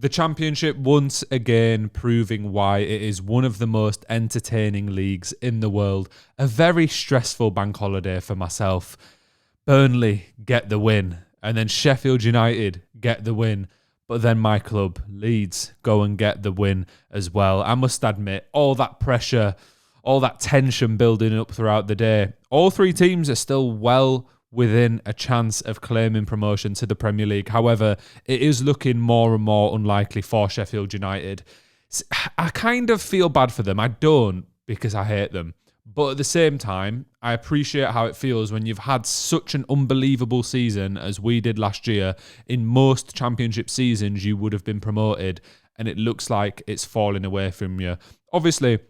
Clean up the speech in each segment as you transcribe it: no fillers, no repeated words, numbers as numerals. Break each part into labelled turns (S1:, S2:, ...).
S1: The Championship once again proving why it is one of the most entertaining leagues in the world. A very stressful bank holiday for myself. Burnley get the win, and then Sheffield United get the win. But then my club, Leeds, go and get the win as well. I must admit, all that pressure, all that tension building up throughout the day. All three teams are still well within a chance of claiming promotion to the Premier League. However, it is looking more and more unlikely for Sheffield United. I kind of feel bad for them. I don't, because I hate them. But at the same time, I appreciate how it feels when you've had such an unbelievable season as we did last year. In most Championship seasons, you would have been promoted, and it looks like it's falling away from you. Obviously,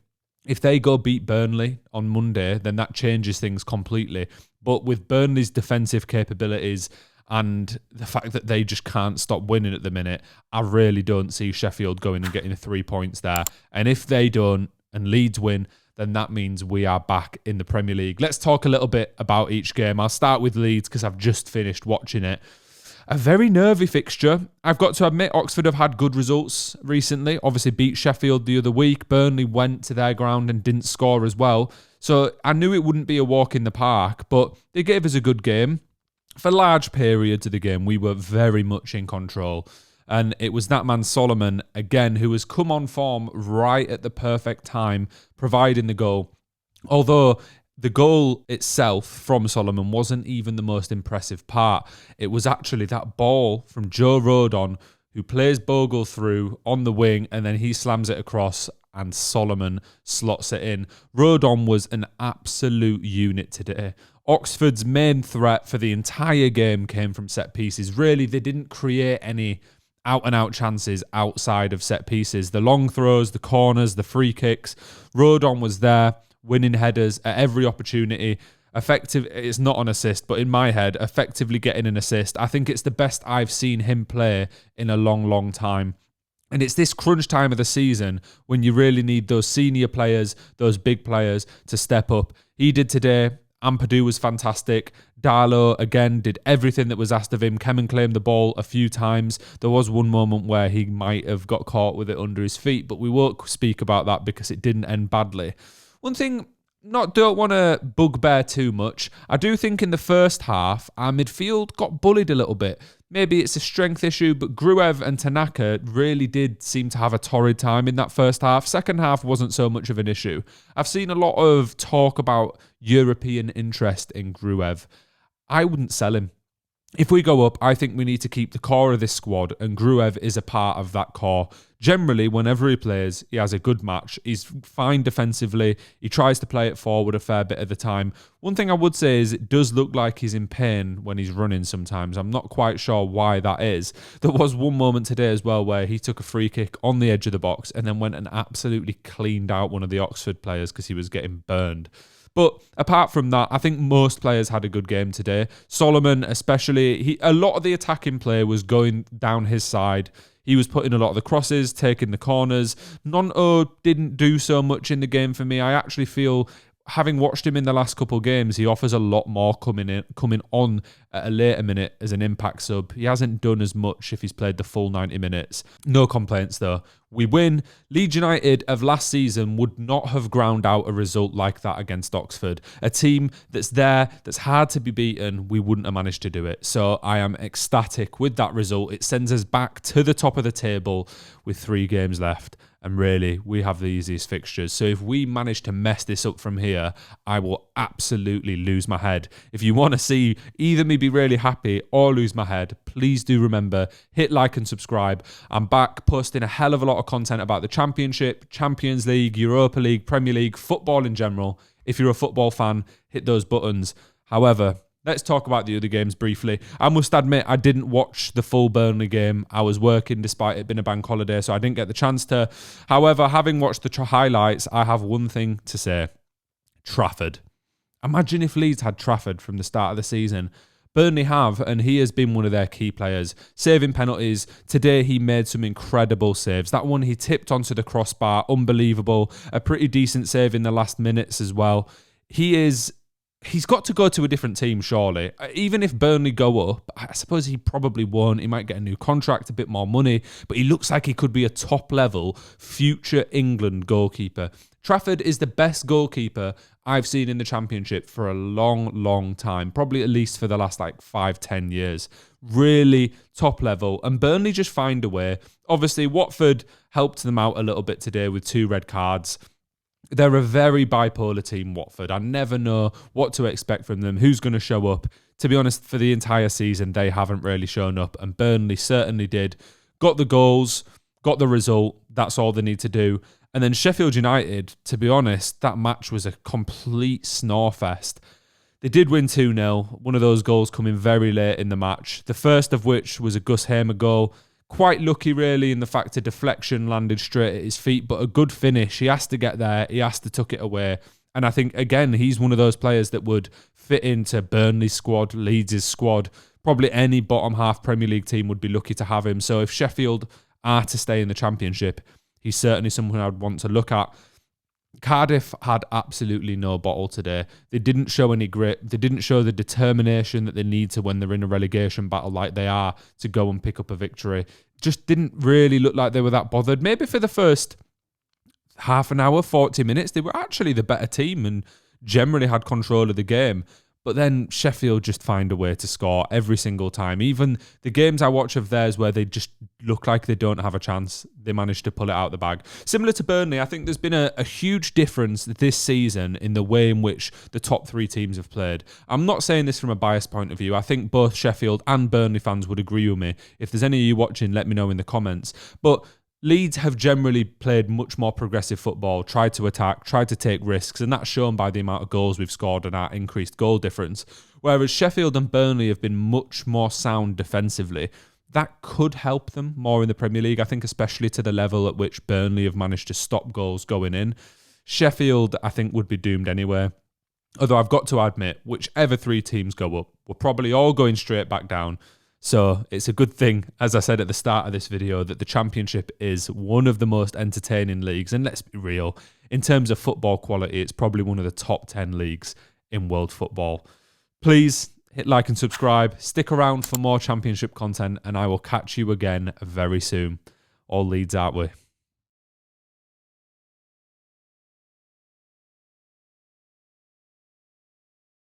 S1: if they go beat Burnley on Monday, then that changes things completely. But with Burnley's defensive capabilities and the fact that they just can't stop winning at the minute, I really don't see Sheffield going and getting 3 points there. And if they don't and Leeds win, then that means we are back in the Premier League. Let's talk a little bit about each game. I'll start with Leeds because I've just finished watching it. A very nervy fixture. I've got to admit, Oxford have had good results recently. Obviously beat Sheffield the other week. Burnley went to their ground and didn't score as well. So I knew it wouldn't be a walk in the park, but they gave us a good game. For large periods of the game, we were very much in control. And it was that man Solomon, again, who has come on form right at the perfect time, providing the goal. Although the goal itself from Solomon wasn't even the most impressive part. It was actually that ball from Joe Rodon, who plays Bogle through on the wing, and then he slams it across and Solomon slots it in. Rodon was an absolute unit today. Oxford's main threat for the entire game came from set pieces. Really, they didn't create any out-and-out chances outside of set pieces. The long throws, the corners, the free kicks. Rodon was there, winning headers at every opportunity. Effective, it's not an assist, but in my head, effectively getting an assist. I think it's the best I've seen him play in a long, long time. And it's this crunch time of the season when you really need those senior players, those big players to step up. He did today. Ampadu was fantastic. Darlow, again, did everything that was asked of him. Kemen claimed the ball a few times. There was one moment where he might have got caught with it under his feet, but we won't speak about that because it didn't end badly. One thing, don't want to bugbear too much. I do think in the first half, our midfield got bullied a little bit. Maybe it's a strength issue, but Gruev and Tanaka really did seem to have a torrid time in that first half. Second half wasn't so much of an issue. I've seen a lot of talk about European interest in Gruev. I wouldn't sell him. If we go up, I think we need to keep the core of this squad, and Gruev is a part of that core. Generally, whenever he plays, he has a good match. He's fine defensively. He tries to play it forward a fair bit of the time. One thing I would say is it does look like he's in pain when he's running sometimes. I'm not quite sure why that is. There was one moment today as well where he took a free kick on the edge of the box and then went and absolutely cleaned out one of the Oxford players because he was getting burned. But apart from that, I think most players had a good game today. Solomon especially, a lot of the attacking play was going down his side. He was putting a lot of the crosses, taking the corners. Nonto didn't do so much in the game for me. I actually feel, having watched him in the last couple of games, he offers a lot more coming on at a later minute as an impact sub. He hasn't done as much if he's played the full 90 minutes. No complaints though. We win. Leeds United of last season would not have ground out a result like that against Oxford. A team that's there, that's hard to be beaten, we wouldn't have managed to do it. So I am ecstatic with that result. It sends us back to the top of the table with 3 games left. And really, we have the easiest fixtures. So if we manage to mess this up from here, I will absolutely lose my head. If you want to see either me be really happy or lose my head, please do remember, hit like and subscribe. I'm back posting a hell of a lot of content about the Championship, Champions League, Europa League, Premier League, football in general. If you're a football fan, hit those buttons. However, let's talk about the other games briefly. I must admit, I didn't watch the full Burnley game. I was working despite it being a bank holiday, so I didn't get the chance to. However, having watched the highlights, I have one thing to say. Trafford. Imagine if Leeds had Trafford from the start of the season. Burnley have, and he has been one of their key players. Saving penalties. Today, he made some incredible saves. That one, he tipped onto the crossbar. Unbelievable. A pretty decent save in the last minutes as well. He is he's got to go to a different team, surely. Even if Burnley go up, I suppose he probably won't. He might get a new contract, a bit more money, but he looks like he could be a top-level future England goalkeeper. Trafford is the best goalkeeper I've seen in the Championship for a long, long time, probably at least for the last 5-10 years. Really top level, and Burnley just find a way. Obviously, Watford helped them out a little bit today with 2 red cards. They're a very bipolar team, Watford. I never know what to expect from them, who's going to show up. To be honest, for the entire season, they haven't really shown up, and Burnley certainly did. Got the goals, got the result. That's all they need to do. And then Sheffield United, to be honest, that match was a complete snorefest. They did win 2-0, one of those goals coming very late in the match. The first of which was a Gus Hamer goal. Quite lucky, really, in the fact a deflection landed straight at his feet, but a good finish. He has to get there. He has to tuck it away. And I think, again, he's one of those players that would fit into Burnley's squad, Leeds' squad. Probably any bottom half Premier League team would be lucky to have him. So if Sheffield are to stay in the Championship, he's certainly someone I'd want to look at. Cardiff had absolutely no bottle today. They didn't show any grit. They didn't show the determination that they need to when they're in a relegation battle like they are to go and pick up a victory. Just didn't really look like they were that bothered. Maybe for the first half an hour, 40 minutes, they were actually the better team and generally had control of the game. But then Sheffield just find a way to score every single time. Even the games I watch of theirs where they just look like they don't have a chance, they manage to pull it out the bag. Similar to Burnley, I think there's been a huge difference this season in the way in which the top 3 teams have played. I'm not saying this from a biased point of view. I think both Sheffield and Burnley fans would agree with me. If there's any of you watching, let me know in the comments. But Leeds have generally played much more progressive football, tried to attack, tried to take risks, and that's shown by the amount of goals we've scored and our increased goal difference. Whereas Sheffield and Burnley have been much more sound defensively. That could help them more in the Premier League, I think, especially to the level at which Burnley have managed to stop goals going in. Sheffield, I think, would be doomed anyway. Although I've got to admit, whichever 3 teams go up, we're probably all going straight back down. So it's a good thing, as I said at the start of this video, that the Championship is one of the most entertaining leagues. And let's be real, in terms of football quality, it's probably one of the top 10 leagues in world football. Please hit like and subscribe. Stick around for more Championship content, and I will catch you again very soon. All Leeds out we.